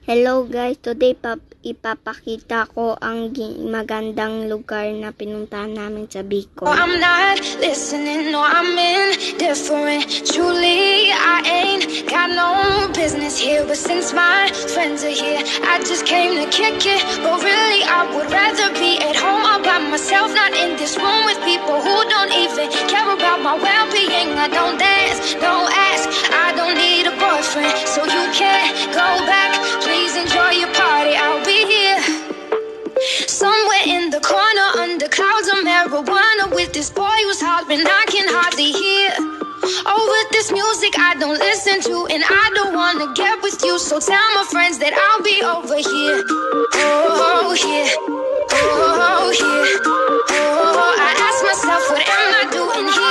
Hello guys, today ipapakita ko ang magandang lugar na pinuntahan namin sa Bicol. I'm not listening, no, I'm indifferent. Truly, I ain't got no business here. But since my friends are here, I just came to kick it. But really, I would rather be at home all by myself, not in this room with people who don't even care about my well-being. I don't dance, don't ask, I don't need a boyfriend, so you can't go back. Please enjoy your party, I'll be here somewhere in the corner under clouds of marijuana with this boy who's hollering I can hardly hear. Over this music I don't listen to, and I don't wanna get with you, so tell my friends that I'll be over here. Oh, here. Oh, here. Oh, I ask myself, what am I doing here?